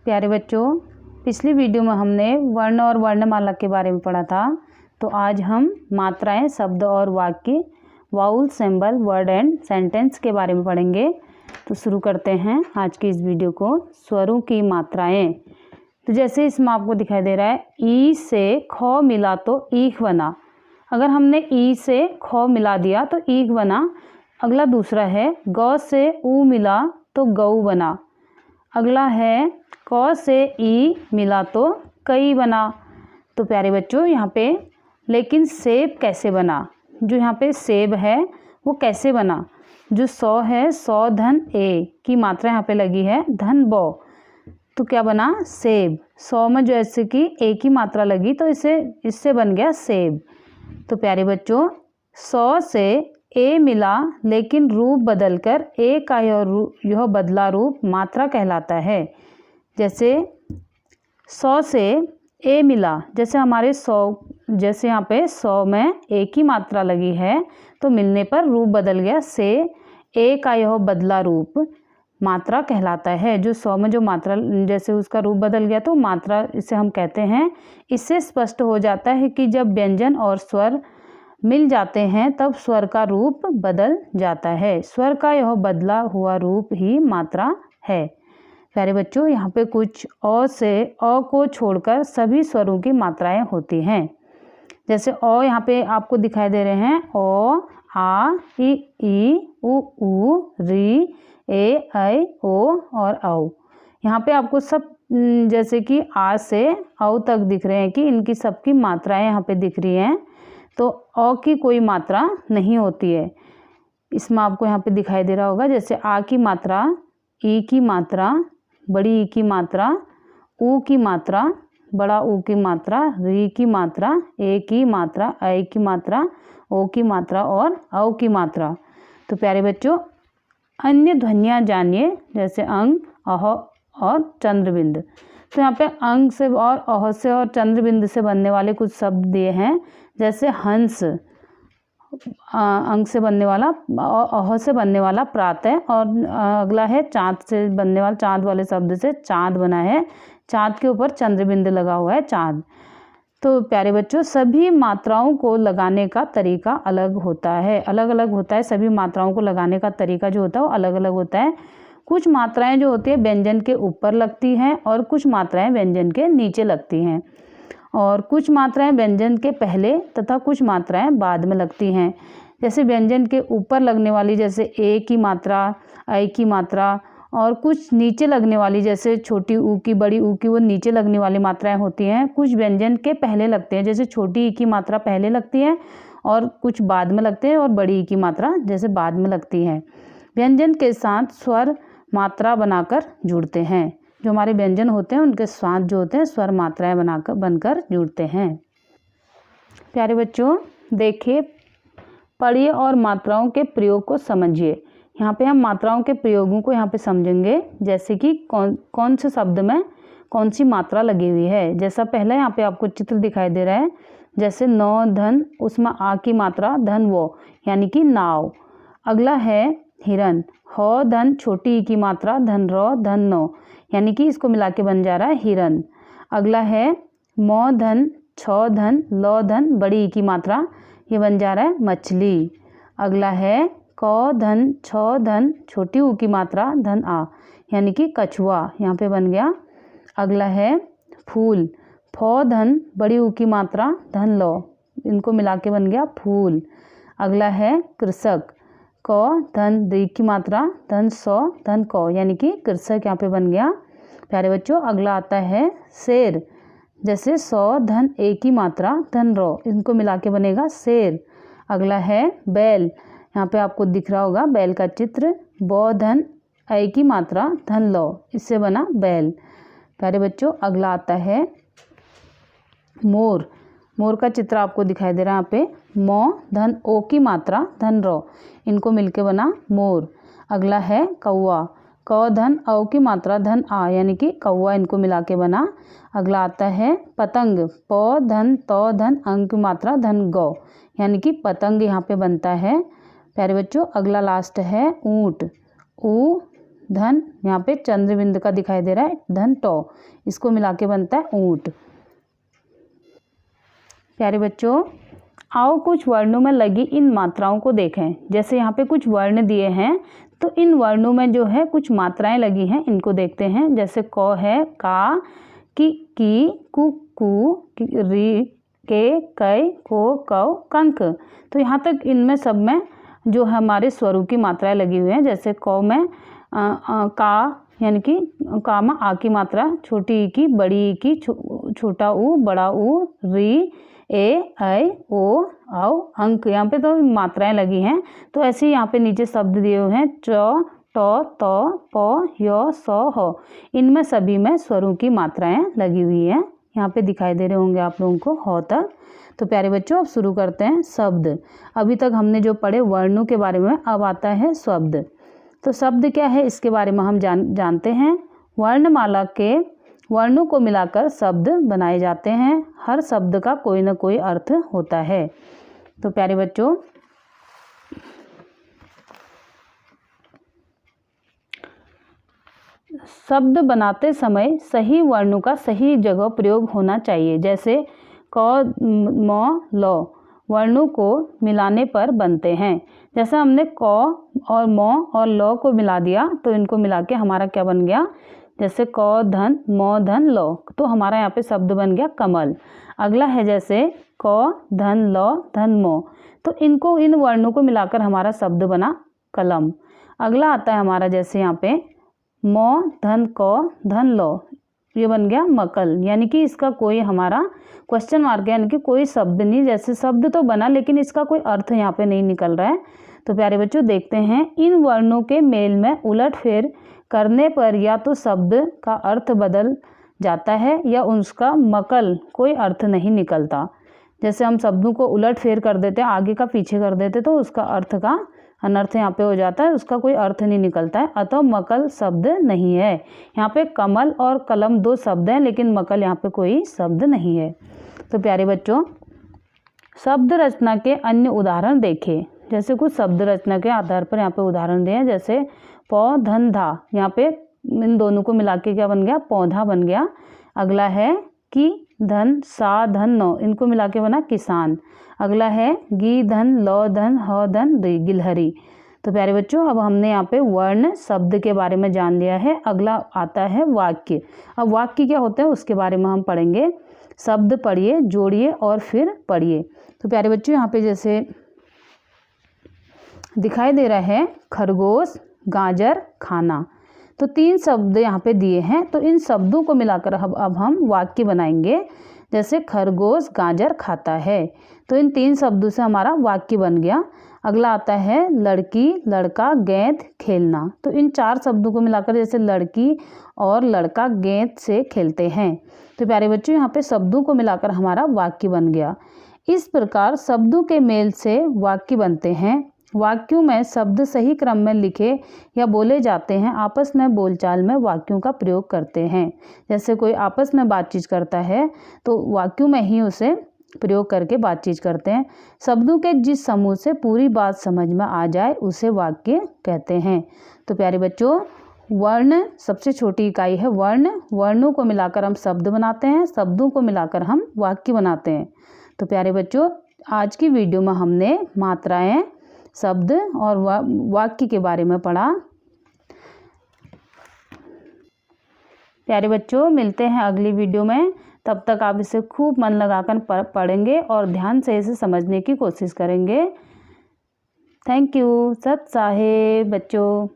प्यारे बच्चों, पिछली वीडियो में हमने वर्ण और वर्णमाला के बारे में पढ़ा था। तो आज हम मात्राएं, शब्द और वाक्य, vowel, symbol, word and sentence के बारे में पढ़ेंगे। तो शुरू करते हैं आज की इस वीडियो को। स्वरों की मात्राएं। तो जैसे इसमें आपको दिखाई दे रहा है, ई से ख मिला तो ईख बना। अगर हमने ई से ख मिला दिया तो ईख बना। अगला दूसरा है, ग से ऊ मिला तो गऊ बना। अगला है, क से ई मिला तो कई बना। तो प्यारे बच्चों, यहाँ पे लेकिन सेब कैसे बना? जो यहाँ पे सेब है वो कैसे बना? जो सौ है, सौ धन ए की मात्रा यहाँ पे लगी है, धन बौ, तो क्या बना? सेब। सौ में जैसे कि ए की मात्रा लगी तो इससे बन गया सेब। तो प्यारे बच्चों, सौ से ए मिला लेकिन रूप बदलकर ए का यह बदला रूप मात्रा कहलाता है। जैसे 100 से ए मिला, जैसे हमारे 100, जैसे यहाँ पे 100 में ए की मात्रा लगी है तो मिलने पर रूप बदल गया से। ए का यह बदला रूप मात्रा कहलाता है। जो 100 में जो मात्रा, जैसे उसका रूप बदल गया तो मात्रा इसे हम कहते हैं। इससे स्पष्ट हो जाता है कि जब व्यंजन और स्वर मिल जाते हैं तब स्वर का रूप बदल जाता है। स्वर का यह बदला हुआ रूप ही मात्रा है। प्यारे बच्चों, यहाँ पे कुछ अ से अ को छोड़कर सभी स्वरों की मात्राएं होती हैं। जैसे अ यहाँ पे आपको दिखाई दे रहे हैं, अ, आ, ई, उ, री, ए, ऐ, ओ और औ। यहाँ पे आपको सब जैसे कि आ से औ तक दिख रहे हैं कि इनकी सबकी मात्राएं यहाँ पे दिख रही हैं। तो अ की कोई मात्रा नहीं होती है। इसमें आपको यहाँ पे दिखाई दे रहा होगा, जैसे आ की मात्रा, ई की मात्रा, बड़ी ई की मात्रा, ऊ की मात्रा, बड़ा ऊ की मात्रा, री की मात्रा, ए की मात्रा, ऐ की मात्रा, ओ की मात्रा और औ की मात्रा। तो प्यारे बच्चों, अन्य ध्वनियाँ जानिए, जैसे अंग, अह और चंद्रबिंद। तो यहाँ पे अंग से और अह से और चंद्रबिंद से बनने वाले कुछ शब्द दिए हैं। जैसे हंस, अंग से बनने वाला, अह से बनने वाला प्रातः, और अगला है चाँद से बनने वाला, चाँद वाले शब्द से चाँद बना है। चाँद के ऊपर चंद्रबिंद लगा हुआ है, चाँद। तो प्यारे बच्चों, सभी मात्राओं को लगाने का तरीका अलग होता है, अलग अलग होता है। सभी मात्राओं को लगाने का तरीका जो होता है वो अलग अलग होता है। कुछ मात्राएं जो होती है व्यंजन के ऊपर लगती हैं और कुछ मात्राएं व्यंजन के नीचे लगती हैं, और कुछ मात्राएं व्यंजन के पहले तथा कुछ मात्राएं बाद में लगती हैं। जैसे व्यंजन के ऊपर लगने वाली, जैसे ए की मात्रा, ऐ की मात्रा, और कुछ नीचे लगने वाली, जैसे छोटी ऊ की, बड़ी ऊ की, वो नीचे लगने वाली मात्राएं होती हैं। कुछ व्यंजन के पहले लगते हैं, जैसे छोटी ई की मात्रा पहले लगती है और कुछ बाद में लगते हैं, और बड़ी ई की मात्रा जैसे बाद में लगती है। व्यंजन के साथ स्वर मात्रा बनाकर जुड़ते हैं। जो हमारे व्यंजन होते हैं उनके साथ जो होते हैं स्वर मात्राएं बनकर जुड़ते हैं। प्यारे बच्चों, देखिए, पढ़िए और मात्राओं के प्रयोग को समझिए। यहाँ पे हम मात्राओं के प्रयोगों को यहाँ पे समझेंगे, जैसे कि कौन से शब्द में कौन सी मात्रा लगी हुई है। जैसा पहला यहाँ पे आपको चित्र दिखाई दे रहा है, जैसे नौ धन, उसमें आ की मात्रा धन वो, यानी कि नाव। अगला है हिरन, ह धन छोटी ई की मात्रा, धन रो, धन नो, यानी कि इसको मिला के बन जा रहा है हिरन। अगला है मौ धन छ धन लौ धन बड़ी ई की मात्रा, ये बन जा रहा है मछली। अगला है क धन छ धन छोटी ऊ की मात्रा, धन आ, यानी कि कछुआ, यहाँ पे बन गया। अगला है फूल, फ धन बड़ी ऊ की मात्रा, धन लौ, इनको मिला के बन गया फूल। अगला है कृषक, क धन दी की मात्रा, धन सौ, धन क, यानी कि कृषक, यहाँ पे बन गया। प्यारे बच्चों, अगला आता है शेर, जैसे 100 धन ए की मात्रा, धन रो, इनको मिला के बनेगा शेर। अगला है बैल, यहाँ पे आपको दिख रहा होगा बैल का चित्र, बौ धन ऐ की मात्रा, धन लो, इससे बना बैल। प्यारे बच्चों, अगला आता है मोर। मोर का चित्र आपको दिखाई दे रहा है यहाँ पे, मौ धन ओ की मात्रा, धन रो, इनको मिलके बना मोर। अगला है कौवा, क धन औ की मात्रा, धन आ, यानी कि कौवा, इनको मिला के बना। अगला आता है पतंग, प धन तौ धन अंग की मात्रा, धन गौ, यानी कि पतंग यहाँ पे बनता है। प्यारे बच्चों, अगला लास्ट है ऊंट, ऊ धन, यहाँ पे चंद्रबिंद का दिखाई दे रहा है, धन टौ, इसको मिला के बनता है ऊंट। प्यारे बच्चों, आओ कुछ वर्णों में लगी इन मात्राओं को देखें। जैसे यहाँ पे कुछ वर्ण दिए हैं तो इन वर्णों में जो है कुछ मात्राएं लगी हैं, इनको देखते हैं। जैसे क है का, की, कु, री, के, कै, को, कौ, कंक। तो यहाँ तक इनमें सब में जो हमारे स्वरों की मात्राएं लगी हुई हैं। जैसे क में का यानी कि का में आ की मात्रा, छोटी ई की, बड़ी ई की, छोटा ऊ, बड़ा ऊ, री, ए, ऐ, ओ, औ, अंक। यहाँ पे तो मात्राएं लगी हैं। तो ऐसे ही यहाँ पे नीचे शब्द दिए हुए हैं, च, ट, त, प, य, स, ह। इनमें सभी में स्वरों की मात्राएं लगी हुई हैं। यहाँ पे दिखाई दे रहे होंगे आप लोगों को ह तक। तो प्यारे बच्चों, अब शुरू करते हैं शब्द। अभी तक हमने जो पढ़े वर्णों के बारे में, अब आता है शब्द। तो शब्द क्या है इसके बारे में हम जानते हैं। वर्णमाला के वर्णों को मिलाकर शब्द बनाए जाते हैं। हर शब्द का कोई ना कोई अर्थ होता है। तो प्यारे बच्चों, शब्द बनाते समय सही वर्णों का सही जगह प्रयोग होना चाहिए। जैसे क, म, ल वर्णों को मिलाने पर बनते हैं। जैसे हमने क और म और ल को मिला दिया तो इनको मिला के हमारा क्या बन गया, जैसे क धन म धन ल, तो हमारा यहाँ पे शब्द बन गया कमल। अगला है जैसे क धन ल धन म, तो इनको इन वर्णों को मिलाकर हमारा शब्द बना कलम। अगला आता है हमारा जैसे यहाँ पे म धन क धन ल, ये बन गया मकल। यानी कि इसका कोई हमारा क्वेश्चन मार्क, यानी कि कोई शब्द नहीं, जैसे शब्द तो बना लेकिन इसका कोई अर्थ यहाँ पे नहीं निकल रहा है। तो प्यारे बच्चों देखते हैं, इन वर्णों के मेल में उलटफेर करने पर या तो शब्द का अर्थ बदल जाता है या उसका मकल कोई अर्थ नहीं निकलता। जैसे हम शब्दों को उलटफेर कर देते हैं, आगे का पीछे कर देते, तो उसका अर्थ का अनर्थ यहाँ पे हो जाता है, उसका कोई अर्थ नहीं निकलता है। अतः मकल शब्द नहीं है। यहाँ पे कमल और कलम दो शब्द हैं, लेकिन मकल यहाँ पे कोई शब्द नहीं है। तो प्यारे बच्चों, शब्द रचना के अन्य उदाहरण देखें। जैसे कुछ शब्द रचना के आधार पर यहाँ पे उदाहरण दिए हैं। जैसे प धन धा, यहाँ पे इन दोनों को मिला के क्या बन गया, पौधा बन गया। अगला है कि धन सा धन नौ, इनको मिला के बना किसान। अगला है गी धन ल धन ह धन री, गिलहरी। तो प्यारे बच्चों, अब हमने यहाँ पे वर्ण शब्द के बारे में जान लिया है। अगला आता है वाक्य। अब वाक्य क्या होते हैं उसके बारे में हम पढ़ेंगे। शब्द पढ़िए, जोड़िए और फिर पढ़िए। तो प्यारे बच्चों, यहाँ पे जैसे दिखाई दे रहा है खरगोश, गाजर, खाना, तो तीन शब्द यहाँ पे दिए हैं। तो इन शब्दों को मिलाकर अब हम वाक्य बनाएंगे। जैसे खरगोश गाजर खाता है, तो इन तीन शब्दों से हमारा वाक्य बन गया। अगला आता है लड़की, लड़का, गेंद, खेलना, तो इन चार शब्दों को मिलाकर जैसे लड़की और लड़का गेंद से खेलते हैं। तो प्यारे बच्चों, यहाँ पे शब्दों को मिलाकर हमारा वाक्य बन गया। इस प्रकार शब्दों के मेल से वाक्य बनते हैं। वाक्यों में शब्द सही क्रम में लिखे या बोले जाते हैं। आपस में बोलचाल में वाक्यों का प्रयोग करते हैं। जैसे कोई आपस में बातचीत करता है तो वाक्यों में ही उसे प्रयोग करके बातचीत करते हैं। शब्दों के जिस समूह से पूरी बात समझ में आ जाए उसे वाक्य कहते हैं। तो प्यारे बच्चों, वर्ण सबसे छोटी इकाई है वर्ण। वर्णों को मिलाकर हम शब्द बनाते हैं, शब्दों को मिलाकर हम वाक्य बनाते हैं। तो प्यारे बच्चों, आज की वीडियो में हमने मात्राएं, शब्द और वाक्य के बारे में पढ़ा। प्यारे बच्चों, मिलते हैं अगली वीडियो में। तब तक आप इसे खूब मन लगाकर पढ़ेंगे और ध्यान से इसे समझने की कोशिश करेंगे। Thank you. सत साहेब बच्चों।